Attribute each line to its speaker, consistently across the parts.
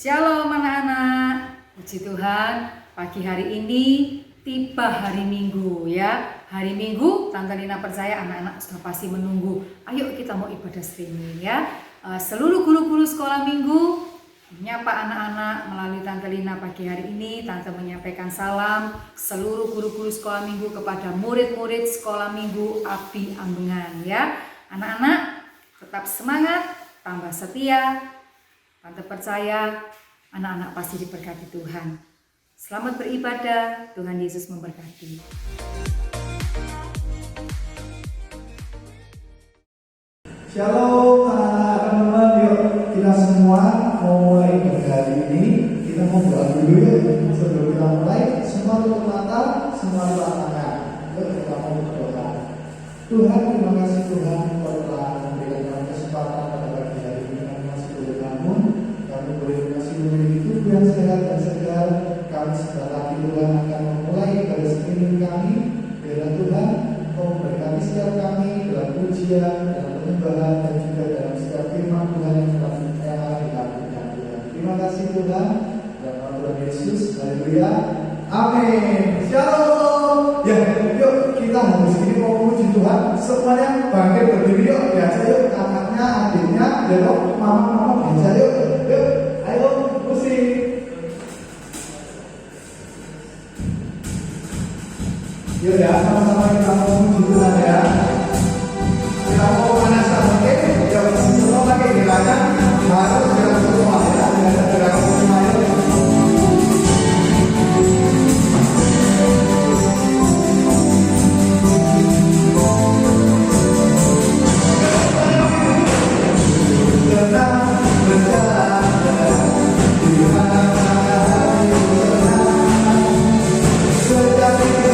Speaker 1: Shalom anak-anak, puji Tuhan, pagi hari ini tiba hari Minggu ya. Hari Minggu, Tante Lina percaya anak-anak sudah pasti menunggu. Ayo kita mau ibadah streaming ya. Seluruh guru-guru sekolah minggu menyapa anak-anak melalui Tante Lina pagi hari ini. Tante menyampaikan salam seluruh guru-guru sekolah minggu kepada murid-murid sekolah minggu Abi Ambengan ya. Anak-anak tetap semangat, tambah setia. Tante percaya anak-anak pasti diberkati Tuhan. Selamat beribadah, Tuhan Yesus memberkati.
Speaker 2: Shalom anak-anak, teman-teman, yuk kita semua mau mulai ibadah hari ini. Kita mau doa dulu ya. Sebelum kita mulai, semua tutup mata, semua tutup tangan. Yuk kita mau berdoa. Tuhan, terima kasih Tuhan telah memberikan kami kesempatan pada pagi hari ini. Kami masih boleh bangun, kami boleh masih memiliki tubuh yang sehat dan segar. Kami sebentar lagi Tuhan akan memulai ibadah streaming kami. Biarlah Tuhan Kau memberkati setiap kami dalam pujian, dalam penyembahan, dan juga dalam setiap firman Tuhan yang telah dilakukan Tuhan. Terima kasih Tuhan, dalam nama Tuhan Yesus. Haleluya. Amin. Shalom. Ya, yuk kita habis ini mau puji Tuhan. Semuanya bangkit berdiri yuk. Biasa yuk, kakaknya, adiknya, yuk, mama biasa yuk. Yuk, ayo musik. Yuk ya, sama-sama kita mau puji Tuhan ya. Kita mau panaskan oke? Ya, semua pakai gerakan harus gerak semua ya. Tidak ada gerak semua ya. Tenang berjalan di mana hari tenang sejak itu.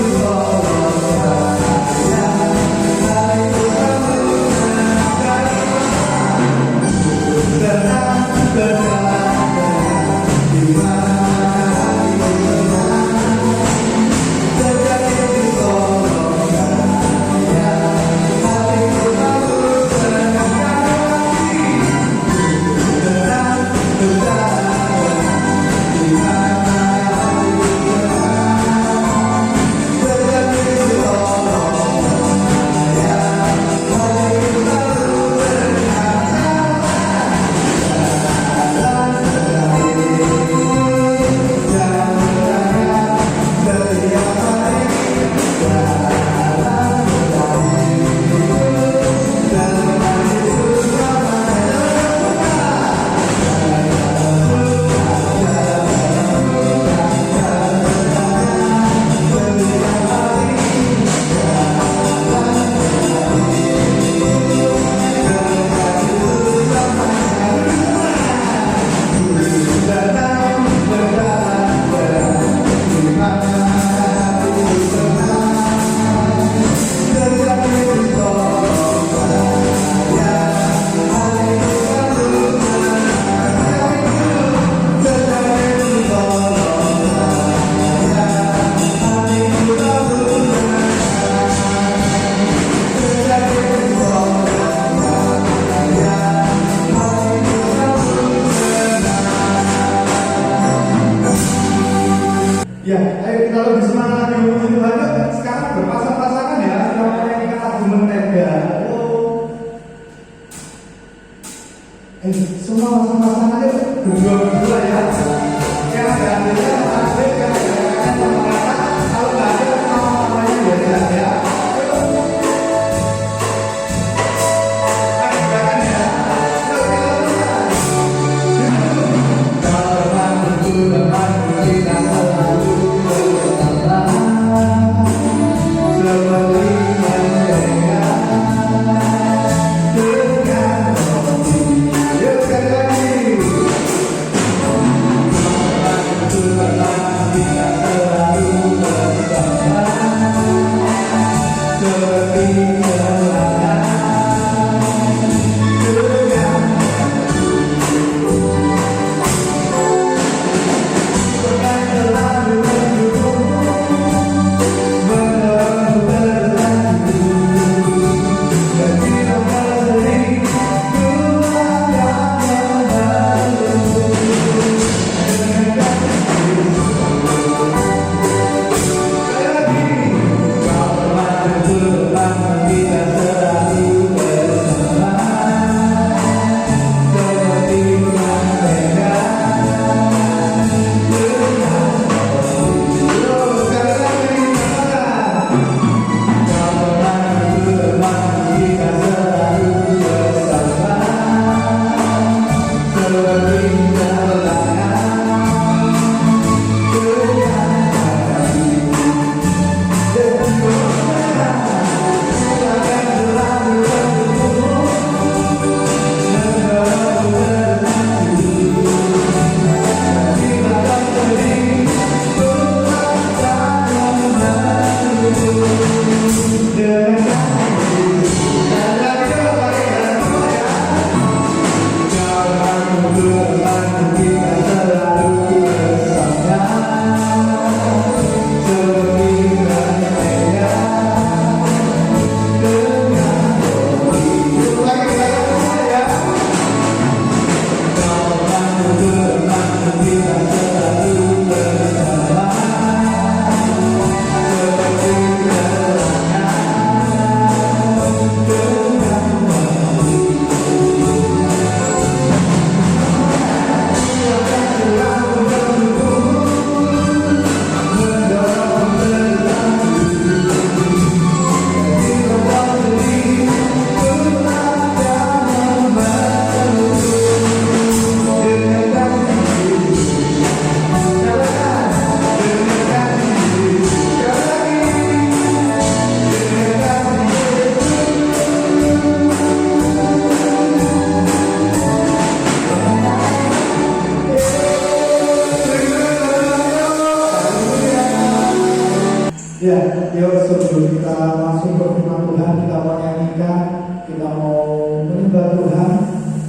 Speaker 2: sebelum kita masuk ke firman Tuhan, kita mau nyanyikan, kita mau menyembah Tuhan,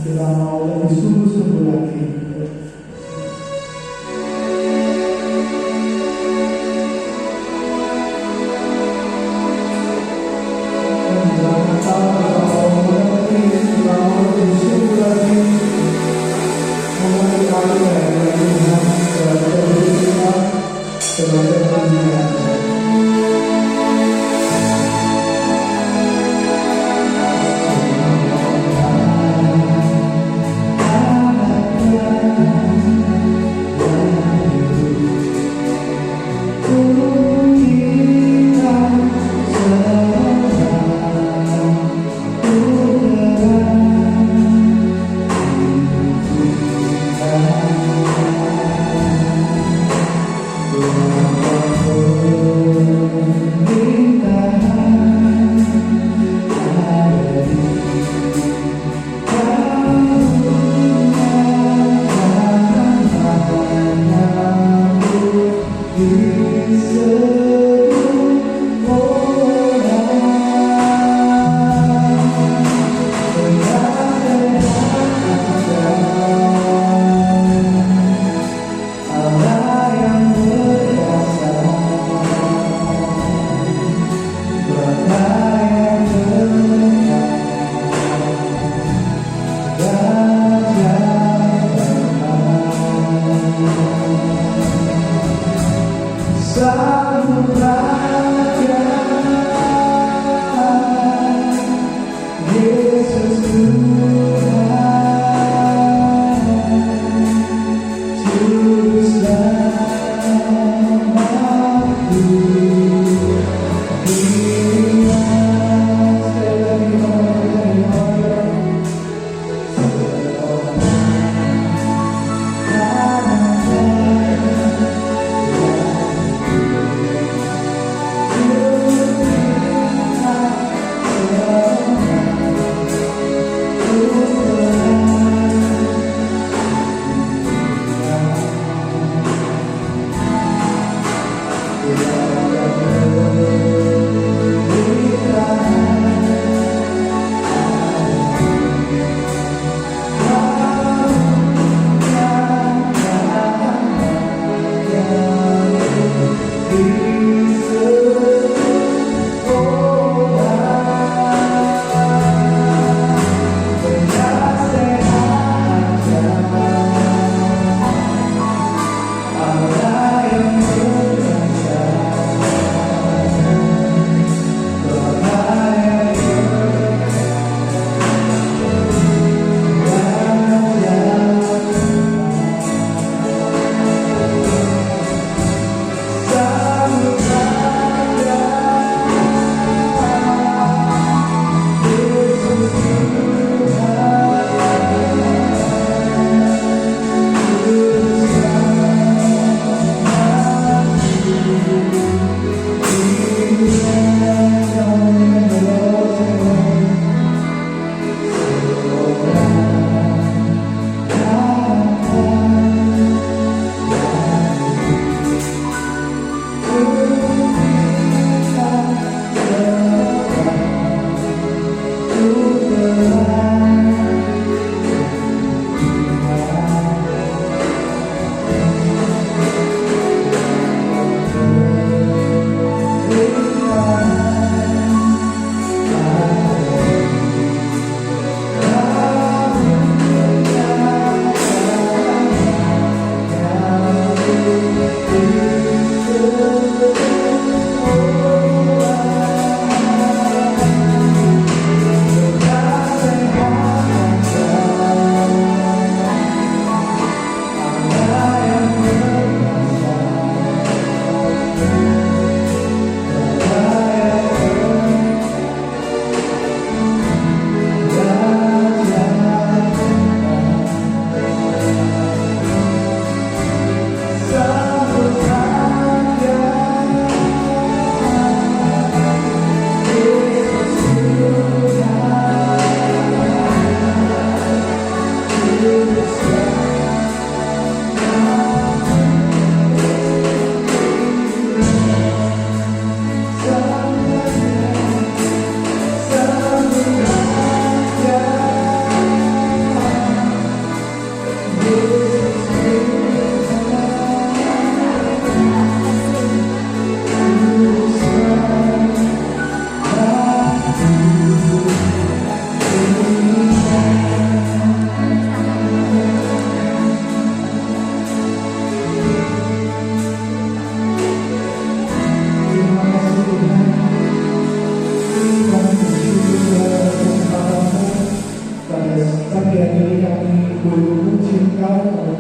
Speaker 2: kita mau lebih sungguh-sungguh lagi. Jangan sampai kalau mengerti, kita mau lebih sungguh lagi mengenai karya yang Tuhan telah berikan sebagai bagian.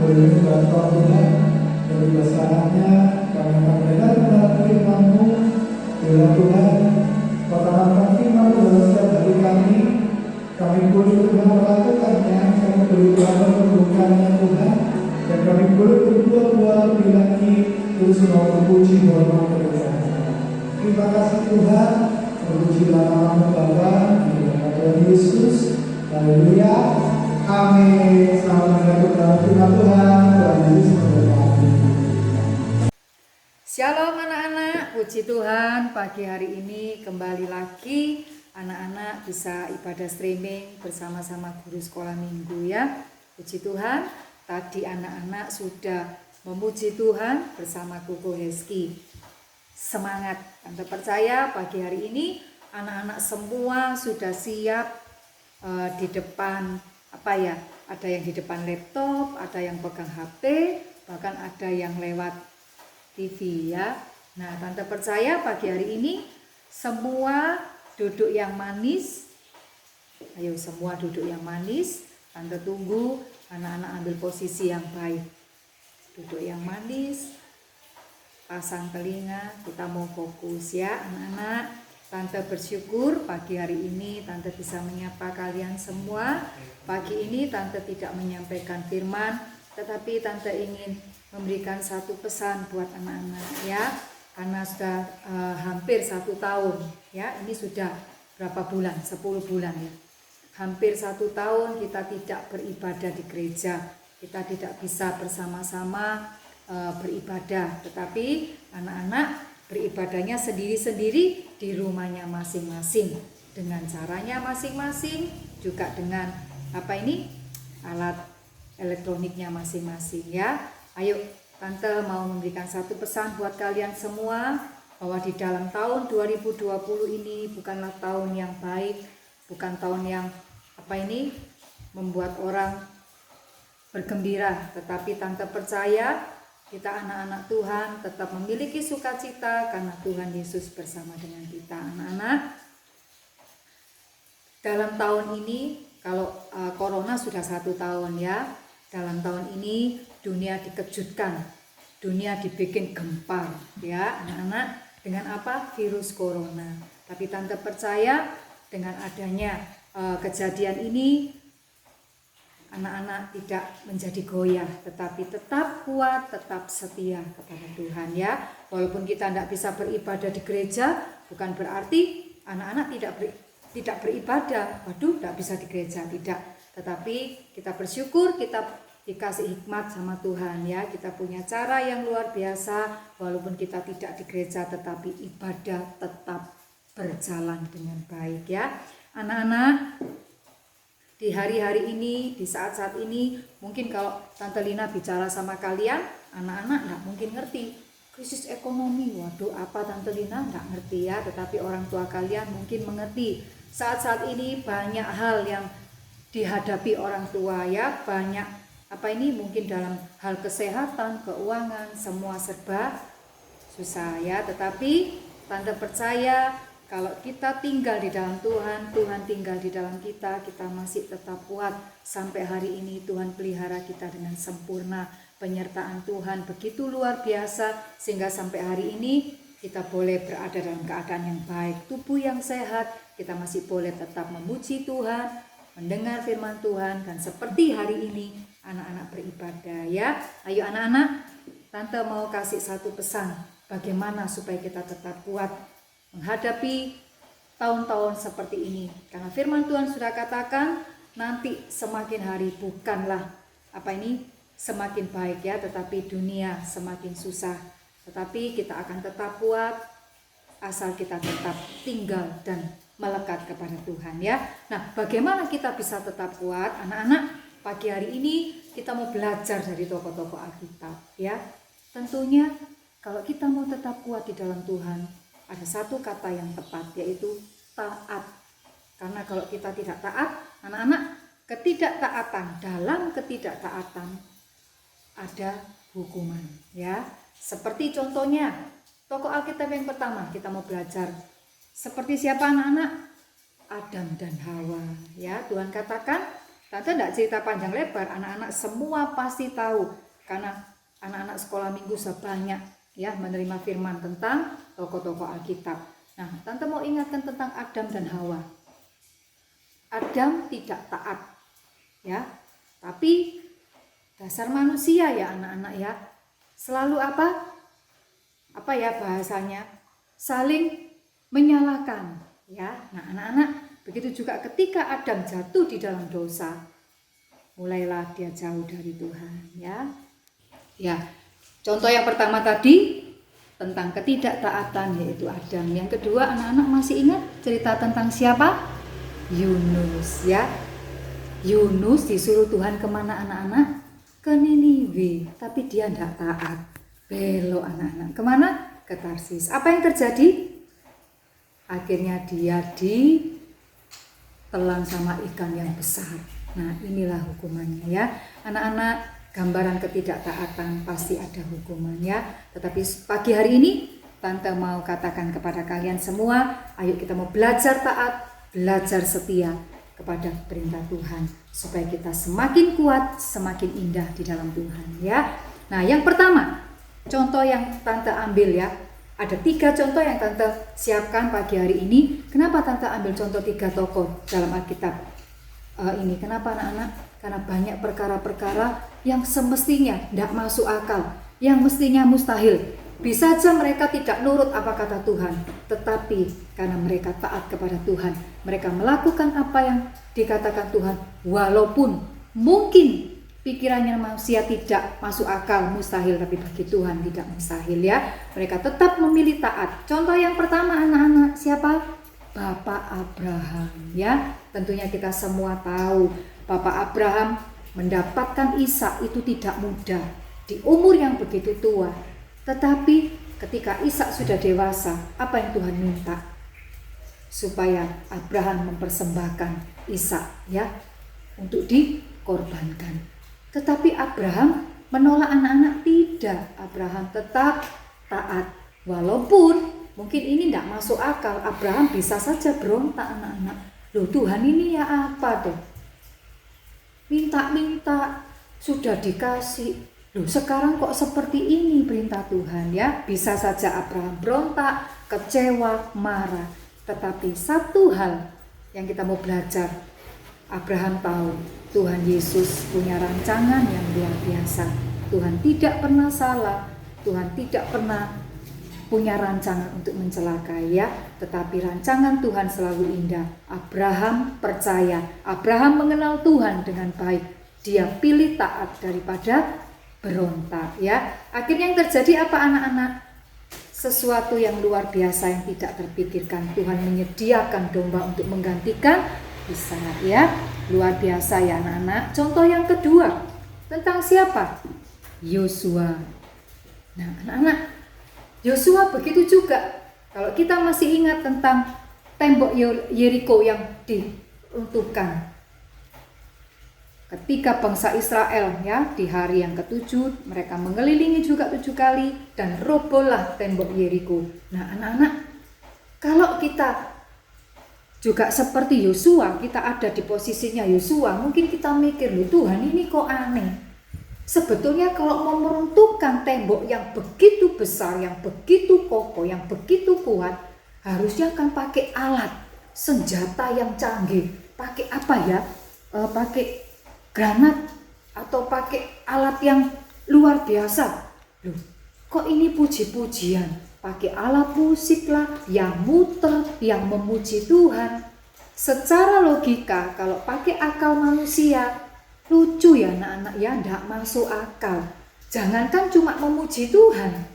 Speaker 2: boleh membantu Tuhan dari kebesarannya. Kami akan mendengar benar firman-Mu. Bila Tuhan katakan firman dalam setiap hari kami boleh Tuhan melakukannya, kami boleh Tuhan memperlukannya Tuhan, dan kami boleh berbuat-buat lebih lagi terus mau memuji hormat kebesaran. Terima kasih Tuhan, terpujilah nama-Mu Bapa, di dalam Tuhan Yesus. Haleluya. Amin. Selamat mendengarkan firman Tuhan. Tuhan Yesus memberkati.
Speaker 1: Shalom anak-anak, puji Tuhan pagi hari ini kembali lagi anak-anak bisa ibadah streaming bersama-sama guru sekolah minggu ya. Puji Tuhan, tadi anak-anak sudah memuji Tuhan bersama Koko Heski. Semangat, Tante percaya pagi hari ini anak-anak semua sudah siap di depan ada yang di depan laptop, ada yang pegang HP, bahkan ada yang lewat TV ya. Nah, Tante percaya pagi hari ini semua duduk yang manis. Ayo semua duduk yang manis. Tante tunggu anak-anak ambil posisi yang baik. Duduk yang manis. Pasang telinga, kita mau fokus ya anak-anak. Tante bersyukur pagi hari ini Tante bisa menyapa kalian semua. Pagi ini Tante tidak menyampaikan firman, tetapi Tante ingin memberikan satu pesan buat anak-anak ya. Karena sudah hampir 1 tahun ya. Ini sudah berapa bulan? 10 bulan ya. Hampir 1 tahun kita tidak beribadah di gereja. Kita tidak bisa bersama-sama beribadah, tetapi anak-anak beribadahnya sendiri-sendiri di rumahnya masing-masing dengan caranya masing-masing, juga dengan alat elektroniknya masing-masing ya. Ayo Tante mau memberikan satu pesan buat kalian semua, bahwa di dalam tahun 2020 ini bukanlah tahun yang baik, bukan tahun yang membuat orang bergembira, tetapi Tante percaya kita anak-anak Tuhan tetap memiliki sukacita karena Tuhan Yesus bersama dengan kita. Anak-anak, dalam tahun ini, kalau corona sudah 1 tahun ya, dalam tahun ini dunia dikejutkan, dunia dibikin gempar ya anak-anak, dengan apa? Virus corona. Tapi Tante percaya dengan adanya kejadian ini, anak-anak tidak menjadi goyah, tetapi tetap kuat, tetap setia kepada Tuhan ya. Walaupun kita tidak bisa beribadah di gereja, bukan berarti anak-anak tidak beribadah. Waduh, tidak bisa di gereja, tidak. Tetapi kita bersyukur, kita dikasih hikmat sama Tuhan ya. Kita punya cara yang luar biasa, walaupun kita tidak di gereja, tetapi ibadah tetap berjalan dengan baik ya. Anak-anak, di hari-hari ini, di saat-saat ini, mungkin kalau Tante Lina bicara sama kalian, anak-anak enggak mungkin ngerti. Krisis ekonomi, waduh apa Tante Lina enggak ngerti ya, tetapi orang tua kalian mungkin mengerti. Saat-saat ini banyak hal yang dihadapi orang tua ya, banyak mungkin dalam hal kesehatan, keuangan, semua serba susah ya. Tetapi Tante percaya kalau kita tinggal di dalam Tuhan, Tuhan tinggal di dalam kita, kita masih tetap kuat. Sampai hari ini Tuhan pelihara kita dengan sempurna. Penyertaan Tuhan begitu luar biasa, sehingga sampai hari ini kita boleh berada dalam keadaan yang baik, tubuh yang sehat, kita masih boleh tetap memuji Tuhan, mendengar firman Tuhan, dan seperti hari ini anak-anak beribadah ya. Ayo anak-anak, Tante mau kasih satu pesan, bagaimana supaya kita tetap kuat menghadapi tahun-tahun seperti ini. Karena firman Tuhan sudah katakan, nanti semakin hari bukanlah semakin baik ya, tetapi dunia semakin susah. Tetapi kita akan tetap kuat asal kita tetap tinggal dan melekat kepada Tuhan ya. Nah, bagaimana kita bisa tetap kuat? Anak-anak, pagi hari ini kita mau belajar dari tokoh-tokoh Alkitab ya. Tentunya kalau kita mau tetap kuat di dalam Tuhan, ada satu kata yang tepat, yaitu taat. Karena kalau kita tidak taat, anak-anak, dalam ketidaktaatan ada hukuman ya. Seperti contohnya tokoh Alkitab yang pertama kita mau belajar. Seperti siapa anak-anak? Adam dan Hawa ya. Tuhan katakan Tante tidak cerita panjang lebar, anak-anak semua pasti tahu karena anak-anak sekolah minggu sebanyak ya menerima firman tentang tokoh-tokoh Alkitab. Nah, Tante mau ingatkan tentang Adam dan Hawa. Adam tidak taat, ya, tapi dasar manusia ya anak-anak ya, selalu apa ya bahasanya, saling menyalahkan, ya. Nah anak-anak, begitu juga ketika Adam jatuh di dalam dosa, mulailah dia jauh dari Tuhan, ya. Ya, contoh yang pertama tadi tentang ketidaktaatan yaitu Adam. Yang kedua, anak-anak masih ingat cerita tentang siapa? Yunus, ya. Yunus disuruh Tuhan kemana anak-anak? Ke Niniwe, tapi dia tidak taat. Belok anak-anak. Kemana? Ke Tarsis. Apa yang terjadi? Akhirnya dia ditelan sama ikan yang besar. Nah, inilah hukumannya ya. Anak-anak, gambaran ketidaktaatan pasti ada hukuman ya. Tetapi pagi hari ini Tante mau katakan kepada kalian semua, ayo kita mau belajar taat, belajar setia kepada perintah Tuhan supaya kita semakin kuat, semakin indah di dalam Tuhan ya. Nah, yang pertama, contoh yang Tante ambil ya. Ada 3 contoh yang Tante siapkan pagi hari ini. Kenapa Tante ambil contoh 3 tokoh dalam Alkitab ini? Kenapa anak-anak? Karena banyak perkara-perkara yang semestinya tidak masuk akal, yang mestinya mustahil. Bisa saja mereka tidak nurut apa kata Tuhan, tetapi karena mereka taat kepada Tuhan, mereka melakukan apa yang dikatakan Tuhan, walaupun mungkin pikirannya manusia tidak masuk akal, mustahil, tapi bagi Tuhan tidak mustahil ya. Mereka tetap memilih taat. Contoh yang pertama anak-anak, siapa? Bapak Abraham ya. Tentunya kita semua tahu Bapak Abraham mendapatkan Ishak itu tidak mudah di umur yang begitu tua. Tetapi ketika Ishak sudah dewasa, apa yang Tuhan minta? Supaya Abraham mempersembahkan Ishak ya untuk dikorbankan. Tetapi Abraham menolak anak-anak, tidak. Abraham tetap taat. Walaupun mungkin ini tidak masuk akal, Abraham bisa saja berontak anak-anak. Loh Tuhan ini ya apa deh? Minta-minta sudah dikasih. Loh sekarang kok seperti ini perintah Tuhan ya? Bisa saja Abraham berontak, kecewa, marah. Tetapi satu hal yang kita mau belajar, Abraham tahu Tuhan Yesus punya rancangan yang luar biasa. Tuhan tidak pernah salah, Tuhan tidak pernah punya rancangan untuk mencelakai ya, tetapi rancangan Tuhan selalu indah. Abraham percaya, Abraham mengenal Tuhan dengan baik. Dia pilih taat daripada berontak ya. Akhirnya yang terjadi apa anak-anak? Sesuatu yang luar biasa yang tidak terpikirkan. Tuhan menyediakan domba untuk menggantikan Ishak ya. Luar biasa ya anak-anak. Contoh yang kedua tentang siapa? Yosua. Nah anak-anak, Yosua begitu juga. Kalau kita masih ingat tentang tembok Yeriko yang diruntuhkan ketika bangsa Israel ya di hari yang ke-7 mereka mengelilingi juga 7 kali dan robohlah tembok Yeriko. Nah anak-anak, kalau kita juga seperti Yosua, kita ada di posisinya Yosua, mungkin kita mikir, loh Tuhan ini kok aneh. Sebetulnya kalau mau meruntuhkan tembok yang begitu besar, yang begitu kokoh, yang begitu kuat, harusnya kan pakai alat, senjata yang canggih. Pakai apa ya? Pakai granat atau pakai alat yang luar biasa. Loh, kok ini puji-pujian? Pakai alat musik lah, yang muter, yang memuji Tuhan. Secara logika, kalau pakai akal manusia, lucu ya anak-anak ya, tidak masuk akal. Jangankan cuma memuji Tuhan,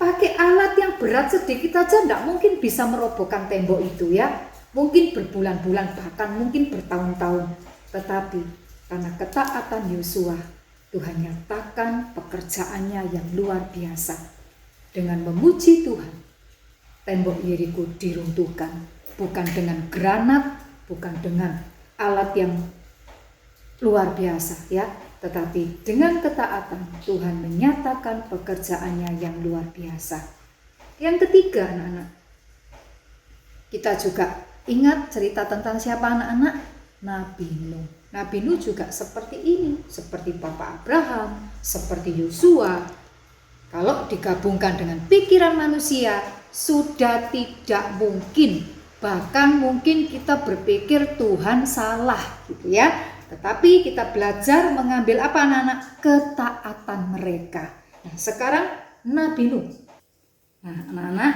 Speaker 1: pakai alat yang berat sedikit aja tidak mungkin bisa merobohkan tembok itu ya. Mungkin berbulan-bulan, bahkan mungkin bertahun-tahun. Tetapi karena ketaatan Yosua, Tuhan nyatakan pekerjaannya yang luar biasa. Dengan memuji Tuhan, tembok Yeriko diruntuhkan. Bukan dengan granat, bukan dengan alat yang luar biasa ya, tetapi dengan ketaatan Tuhan menyatakan pekerjaannya yang luar biasa. Yang ketiga anak-anak, kita juga ingat cerita tentang siapa anak-anak? Nabi Nuh. Nabi Nuh juga seperti ini, seperti Bapak Abraham, seperti Yosua. Kalau digabungkan dengan pikiran manusia, sudah tidak mungkin. Bahkan mungkin kita berpikir Tuhan salah gitu ya. Tetapi kita belajar mengambil apa anak-anak? Ketaatan mereka. Nah sekarang Nabi Nuh. Nah anak-anak,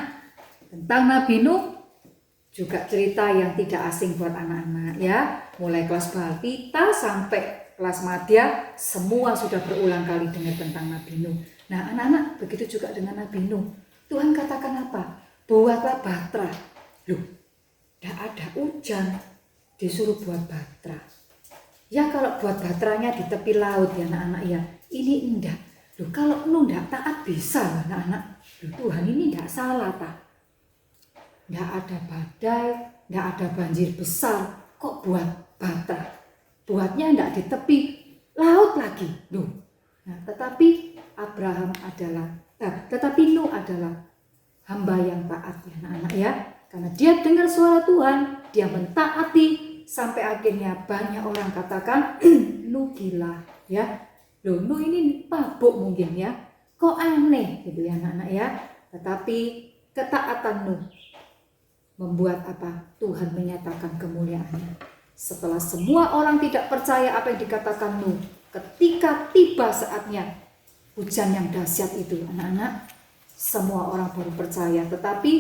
Speaker 1: tentang Nabi Nuh juga cerita yang tidak asing buat anak-anak ya. Mulai kelas balita sampai kelas madya, semua sudah berulang kali dengar tentang Nabi Nuh. Nah anak-anak, begitu juga dengan Nabi Nuh. Tuhan katakan apa? Buatlah batra. Loh, tidak ada hujan, disuruh buat batra. Ya kalau buat batranya di tepi laut ya anak-anak ya, ini enggak. Loh kalau Nuh enggak taat bisa anak-anak. Loh Tuhan ini enggak salah Pak. Enggak ada badai, enggak ada banjir besar, kok buat batra? Buatnya enggak di tepi laut lagi. Loh. Nah, tetapi Nuh adalah hamba yang taat ya anak-anak ya. Karena dia dengar suara Tuhan, dia mentaati sampai akhirnya banyak orang katakan Nuh gila ya. Loh Nuh ini mabuk mungkin ya. Kok aneh gitu ya anak-anak ya. Tetapi ketaatan Nuh membuat apa? Tuhan menyatakan kemuliaannya. Setelah semua orang tidak percaya apa yang dikatakan Nuh, ketika tiba saatnya hujan yang dahsyat itu anak-anak, semua orang baru percaya, tetapi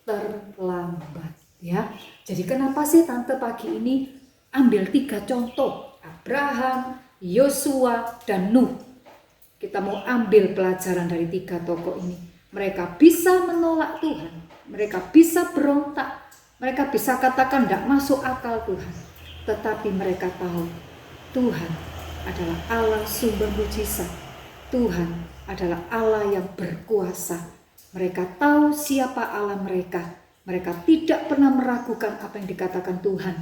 Speaker 1: terlambat ya. Jadi kenapa sih tante pagi ini ambil 3 contoh, Abraham, Yosua, dan Nuh. Kita mau ambil pelajaran dari 3 tokoh ini. Mereka bisa menolak Tuhan, mereka bisa berontak, mereka bisa katakan tidak masuk akal Tuhan. Tetapi mereka tahu Tuhan adalah Allah sumber mujizat. Tuhan adalah Allah yang berkuasa. Mereka tahu siapa Allah mereka. Mereka tidak pernah meragukan apa yang dikatakan Tuhan.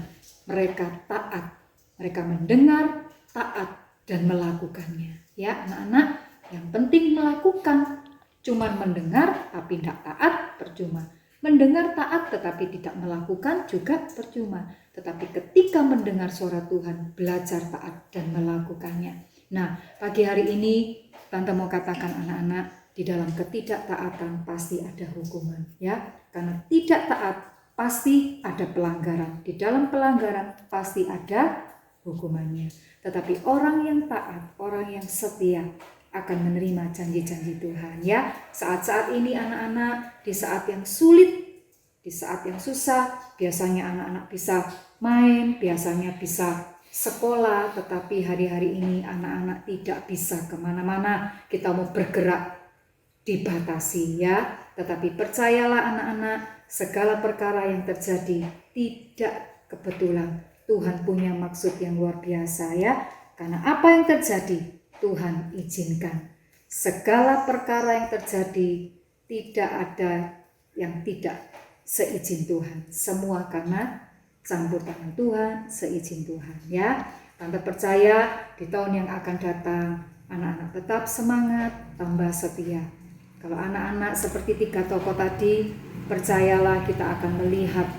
Speaker 1: Mereka taat. Mereka mendengar, taat, dan melakukannya. Ya anak-anak, yang penting melakukan. Cuman mendengar tapi tidak taat, percuma. Mendengar taat tetapi tidak melakukan juga percuma. Tetapi ketika mendengar suara Tuhan, belajar taat dan melakukannya. Nah, pagi hari ini Tante mau katakan anak-anak, di dalam ketidaktaatan pasti ada hukuman ya. Karena tidak taat pasti ada pelanggaran. Di dalam pelanggaran pasti ada hukumannya. Tetapi orang yang taat, orang yang setia akan menerima janji-janji Tuhan ya. Saat-saat ini anak-anak, di saat yang sulit, di saat yang susah, biasanya anak-anak bisa main, biasanya bisa sekolah, tetapi hari-hari ini anak-anak tidak bisa kemana-mana. Kita mau bergerak dibatasi ya. Tetapi percayalah anak-anak, segala perkara yang terjadi tidak kebetulan. Tuhan punya maksud yang luar biasa ya. Karena apa yang terjadi Tuhan izinkan. Segala perkara yang terjadi tidak ada yang tidak seizin Tuhan. Semua karena campur tangan Tuhan, seizin Tuhan ya. Tante percaya di tahun yang akan datang anak-anak tetap semangat, tambah setia. Kalau anak-anak seperti 3 tokoh tadi, percayalah kita akan melihat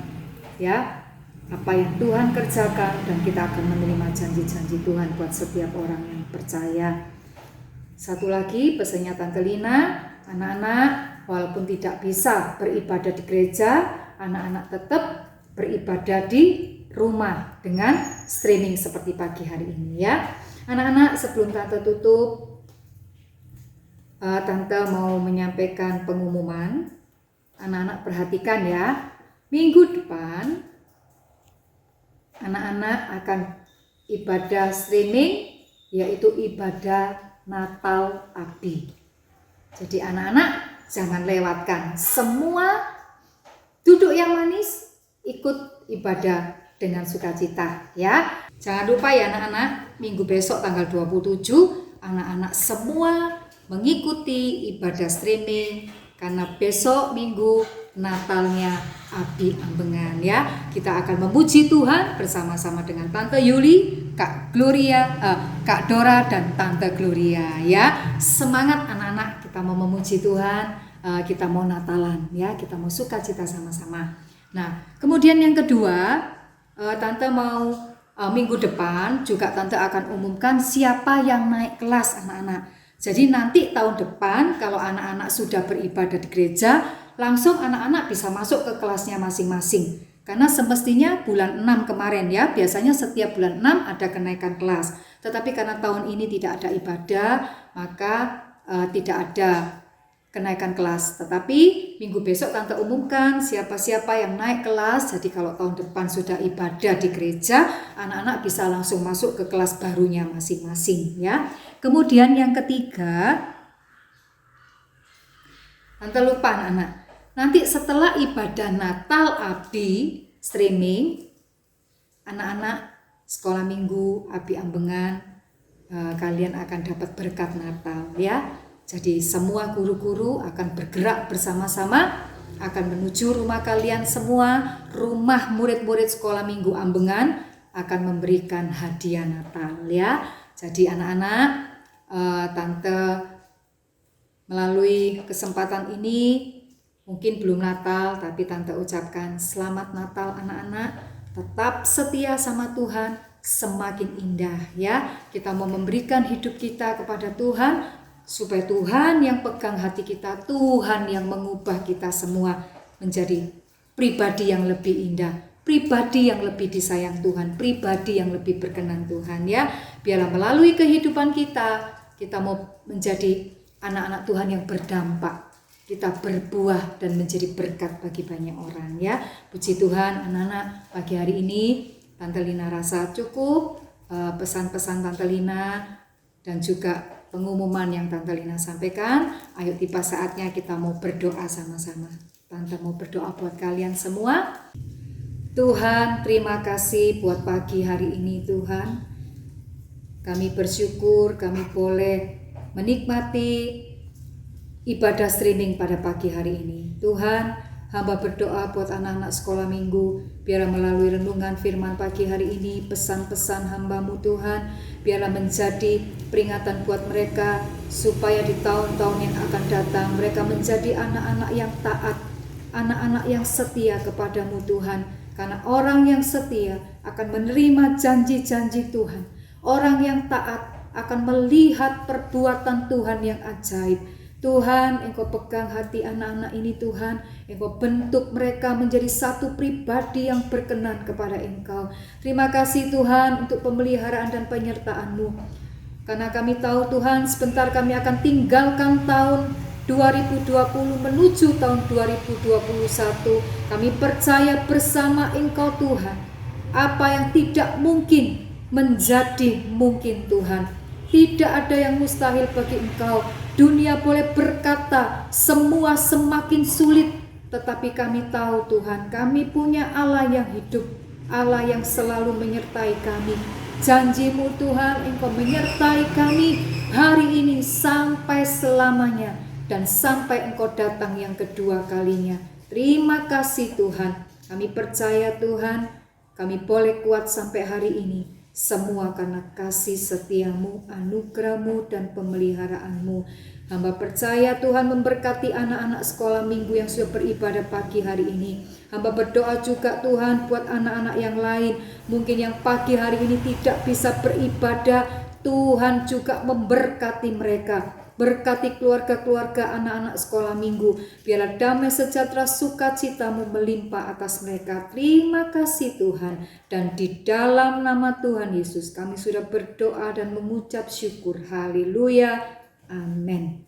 Speaker 1: ya apa yang Tuhan kerjakan dan kita akan menerima janji-janji Tuhan buat setiap orang yang percaya. Satu lagi pesannya Tante Lina, anak-anak walaupun tidak bisa beribadah di gereja, anak-anak tetap beribadah di rumah dengan streaming seperti pagi hari ini ya. Anak-anak, sebelum Tante tutup, Tante mau menyampaikan pengumuman. Anak-anak perhatikan ya. Minggu depan anak-anak akan ibadah streaming, yaitu ibadah Natal Abi. Jadi anak-anak jangan lewatkan. Semua duduk yang manis, ikut ibadah dengan sukacita ya. Jangan lupa ya anak-anak, minggu besok tanggal 27 anak-anak semua mengikuti ibadah streaming karena besok minggu Natalnya Abi Ambengan ya. Kita akan memuji Tuhan bersama-sama dengan Tante Yuli, Kak Gloria, Kak Dora dan Tante Gloria ya. Semangat anak-anak, kita mau memuji Tuhan, kita mau Natalan ya, kita mau sukacita sama-sama. Nah, kemudian yang kedua, Tante mau minggu depan juga Tante akan umumkan siapa yang naik kelas anak-anak. Jadi nanti tahun depan kalau anak-anak sudah beribadah di gereja, langsung anak-anak bisa masuk ke kelasnya masing-masing. Karena semestinya bulan 6 kemarin ya, biasanya setiap bulan 6 ada kenaikan kelas. Tetapi karena tahun ini tidak ada ibadah, maka tidak ada kenaikan kelas. Tetapi minggu besok Tante umumkan siapa-siapa yang naik kelas. Jadi kalau tahun depan sudah ibadah di gereja, anak-anak bisa langsung masuk ke kelas barunya masing-masing ya. Kemudian yang ketiga, Tante lupa anak-anak. Nanti setelah ibadah Natal Abi streaming, anak-anak sekolah minggu Abi Ambengan, kalian akan dapat berkat Natal ya. Jadi semua guru-guru akan bergerak bersama-sama, akan menuju rumah kalian semua, rumah murid-murid sekolah minggu Ambengan akan memberikan hadiah Natal ya. Jadi anak-anak, Tante melalui kesempatan ini mungkin belum Natal, tapi Tante ucapkan selamat Natal anak-anak, tetap setia sama Tuhan, semakin indah ya. Kita mau memberikan hidup kita kepada Tuhan, supaya Tuhan yang pegang hati kita, Tuhan yang mengubah kita semua menjadi pribadi yang lebih indah, pribadi yang lebih disayang Tuhan, pribadi yang lebih berkenan Tuhan ya. Biarlah melalui kehidupan kita mau menjadi anak-anak Tuhan yang berdampak, kita berbuah dan menjadi berkat bagi banyak orang ya. Puji Tuhan anak-anak, pagi hari ini Tante Lina rasa cukup pesan-pesan Tante Lina dan juga pengumuman yang Tante Lina sampaikan. Ayo tiba saatnya kita mau berdoa sama-sama. Tante mau berdoa buat kalian semua. Tuhan, terima kasih buat pagi hari ini Tuhan. Kami bersyukur kami boleh menikmati ibadah streaming pada pagi hari ini. Tuhan, hamba berdoa buat anak-anak sekolah minggu, biarlah melalui renungan firman pagi hari ini, pesan-pesan hamba-Mu Tuhan, biarlah menjadi peringatan buat mereka, supaya di tahun-tahun yang akan datang, mereka menjadi anak-anak yang taat, anak-anak yang setia kepada-Mu Tuhan. Karena orang yang setia akan menerima janji-janji Tuhan. Orang yang taat akan melihat perbuatan Tuhan yang ajaib. Tuhan, Engkau pegang hati anak-anak ini Tuhan. Engkau bentuk mereka menjadi satu pribadi yang berkenan kepada Engkau. Terima kasih Tuhan untuk pemeliharaan dan penyertaan-Mu. Karena kami tahu Tuhan, sebentar kami akan tinggalkan tahun 2020 menuju tahun 2021. Kami percaya bersama Engkau Tuhan, apa yang tidak mungkin menjadi mungkin Tuhan. Tidak ada yang mustahil bagi Engkau. Dunia boleh berkata semua semakin sulit, tetapi kami tahu Tuhan, kami punya Allah yang hidup, Allah yang selalu menyertai kami. Janji-Mu Tuhan, Engkau menyertai kami hari ini sampai selamanya dan sampai Engkau datang yang kedua kalinya. Terima kasih Tuhan, kami percaya Tuhan, kami boleh kuat sampai hari ini. Semua karena kasih setia-Mu, anugerah-Mu dan pemeliharaanmu. Hamba percaya Tuhan memberkati anak-anak sekolah minggu yang sudah beribadah pagi hari ini. Hamba berdoa juga Tuhan buat anak-anak yang lain, mungkin yang pagi hari ini tidak bisa beribadah. Tuhan juga memberkati mereka. Berkati keluarga-keluarga anak-anak sekolah minggu. Biarlah damai sejahtera sukacita-Mu melimpah atas mereka. Terima kasih Tuhan. Dan di dalam nama Tuhan Yesus kami sudah berdoa dan mengucap syukur. Haleluya. Amin.